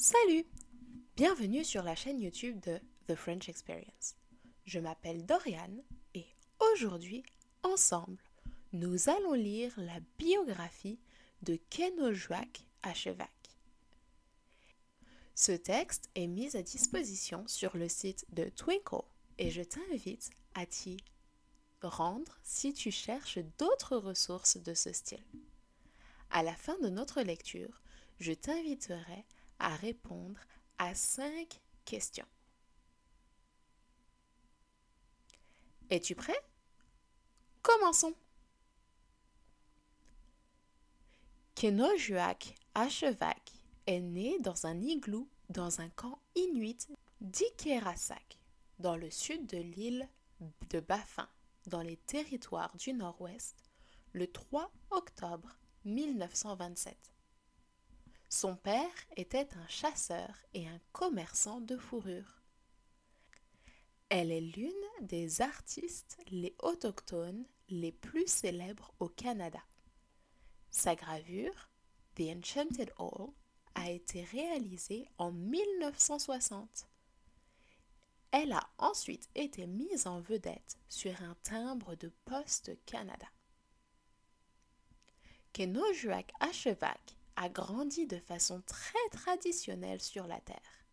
Salut! Bienvenue sur la chaîne YouTube de The French Experience. Je m'appelle Doriane et aujourd'hui, ensemble, nous allons lire la biographie de Kenojuak Achevac. Ce texte est mis à disposition sur le site de Twinkle et je t'invite à t'y rendre si tu cherches d'autres ressources de ce style. À la fin de notre lecture, je t'inviterai à répondre à 5 questions. Es-tu prêt? Commençons! Kenojuak Achevac est né dans un igloo dans un camp inuit d'Ikerasak, dans le sud de l'île de Baffin, dans les territoires du Nord-Ouest, le 3 octobre 1927. Son père était un chasseur et un commerçant de fourrure. Elle est l'une des artistes les autochtones les plus célèbres au Canada. Sa gravure, The Enchanted Owl, a été réalisée en 1960. Elle a ensuite été mise en vedette sur un timbre de Poste Canada. Kenojuak Achevac a grandi de façon très traditionnelle sur la terre.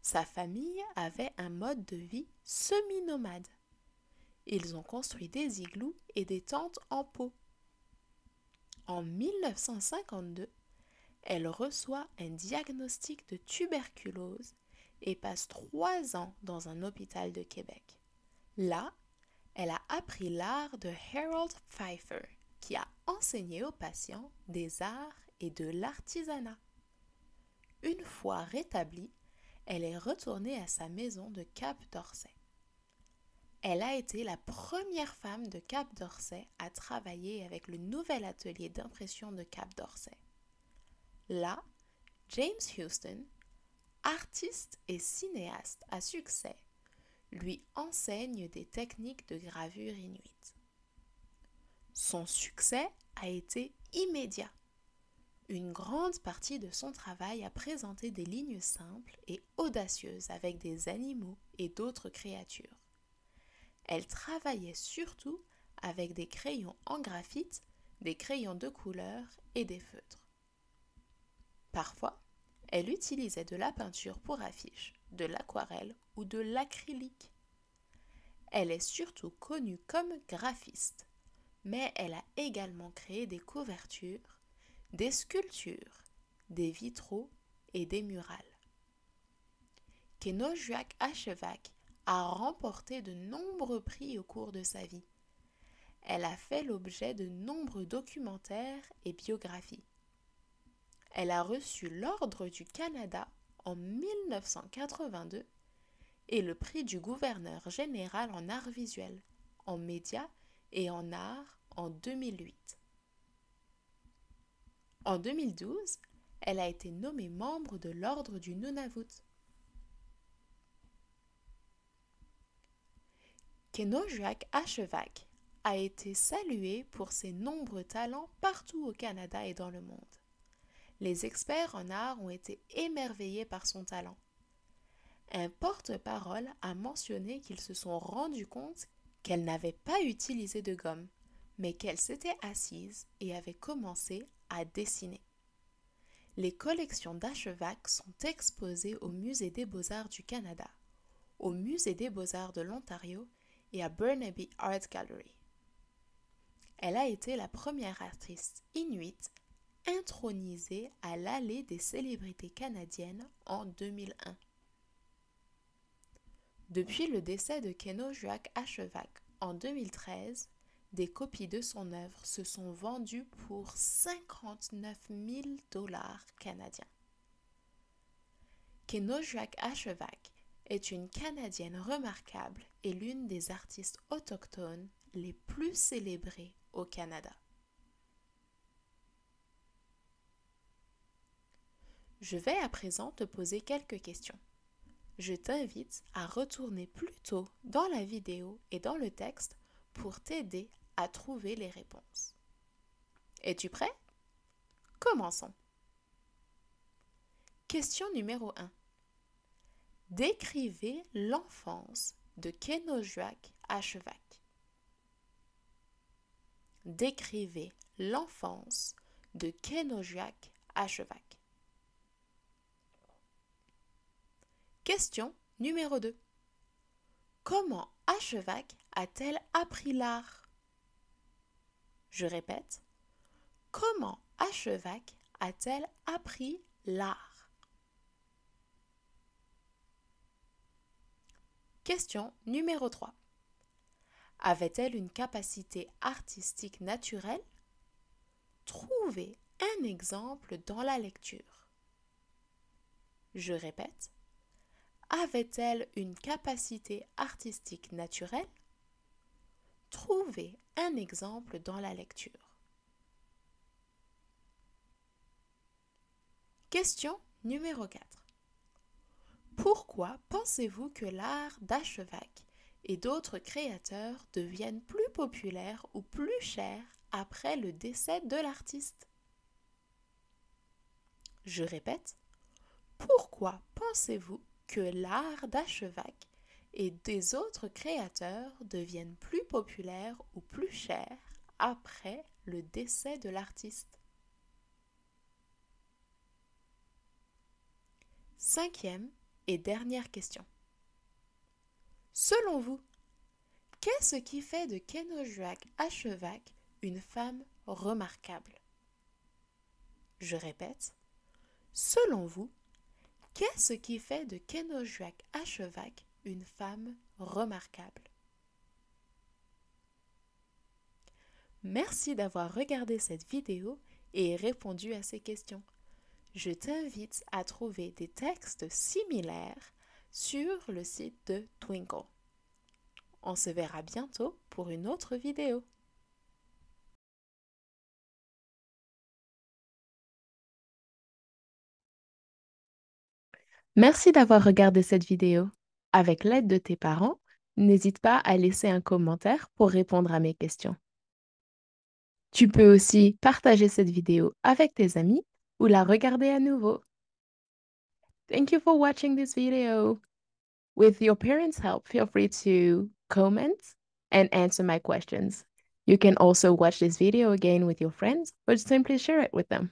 Sa famille avait un mode de vie semi-nomade. Ils ont construit des igloos et des tentes en peau. En 1952, elle reçoit un diagnostic de tuberculose et passe 3 ans dans un hôpital de Québec. Là, elle a appris l'art de Harold Pfeiffer, qui a enseigné aux patients des arts et de l'artisanat. Une fois rétablie, elle est retournée à sa maison de Cap-d'Orsay. Elle a été la première femme de Cap-d'Orsay à travailler avec le nouvel atelier d'impression de Cap-d'Orsay. Là, James Houston, artiste et cinéaste à succès, lui enseigne des techniques de gravure inuite. Son succès a été immédiat. Une grande partie de son travail a présenté des lignes simples et audacieuses avec des animaux et d'autres créatures. Elle travaillait surtout avec des crayons en graphite, des crayons de couleur et des feutres. Parfois, elle utilisait de la peinture pour affiches, de l'aquarelle ou de l'acrylique. Elle est surtout connue comme graphiste, mais elle a également créé des couvertures, des sculptures, des vitraux et des murales. Kenojuak Achevac a remporté de nombreux prix au cours de sa vie. Elle a fait l'objet de nombreux documentaires et biographies. Elle a reçu l'Ordre du Canada en 1982 et le prix du gouverneur général en arts visuels, en médias et en arts en 2008. En 2012, elle a été nommée membre de l'Ordre du Nunavut. Kenojuak Achevac a été saluée pour ses nombreux talents partout au Canada et dans le monde. Les experts en art ont été émerveillés par son talent. Un porte-parole a mentionné qu'ils se sont rendus compte qu'elle n'avait pas utilisé de gomme, mais qu'elle s'était assise et avait commencé à dessiner. Les collections d'Achevac sont exposées au Musée des Beaux-Arts du Canada, au Musée des Beaux-Arts de l'Ontario et à Burnaby Art Gallery. Elle a été la première artiste inuite intronisée à l'Allée des célébrités canadiennes en 2001. Depuis le décès de Kenojuak Achevac en 2013, des copies de son œuvre se sont vendues pour 59 000 $ canadiens. Kenojuak Achevac est une Canadienne remarquable et l'une des artistes autochtones les plus célébrées au Canada. Je vais à présent te poser quelques questions. Je t'invite à retourner plus tôt dans la vidéo et dans le texte pour t'aider à trouver les réponses. Es-tu prêt? Commençons. Question numéro 1. Décrivez l'enfance de Kenojuak Ashevak. Décrivez l'enfance de Kenojuak Ashevak. Question numéro 2. Comment Ashevak a-t-elle appris l'art? Je répète. Comment Ashevak a-t-elle appris l'art? Question numéro 3. Avait-elle une capacité artistique naturelle? Trouvez un exemple dans la lecture. Je répète. Avait-elle une capacité artistique naturelle? Trouvez un exemple dans la lecture. Question numéro 4. Pourquoi pensez-vous que l'art d'Ashevak et d'autres créateurs deviennent plus populaires ou plus chers après le décès de l'artiste? Je répète, pourquoi pensez-vous que l'art d'Ashevak et des autres créateurs deviennent plus populaires ou plus chers après le décès de l'artiste? Cinquième et dernière question. Selon vous, qu'est-ce qui fait de Kenojuak Ashevak une femme remarquable? Je répète, selon vous, qu'est-ce qui fait de Kenojuak Ashevak une femme remarquable? Merci d'avoir regardé cette vidéo et répondu à ces questions. Je t'invite à trouver des textes similaires sur le site de Twinkle. On se verra bientôt pour une autre vidéo. Merci d'avoir regardé cette vidéo. Avec l'aide de tes parents, n'hésite pas à laisser un commentaire pour répondre à mes questions. Tu peux aussi partager cette vidéo avec tes amis ou la regarder à nouveau. Thank you for watching this video. With your parents' help, feel free to comment and answer my questions. You can also watch this video again with your friends or simply share it with them.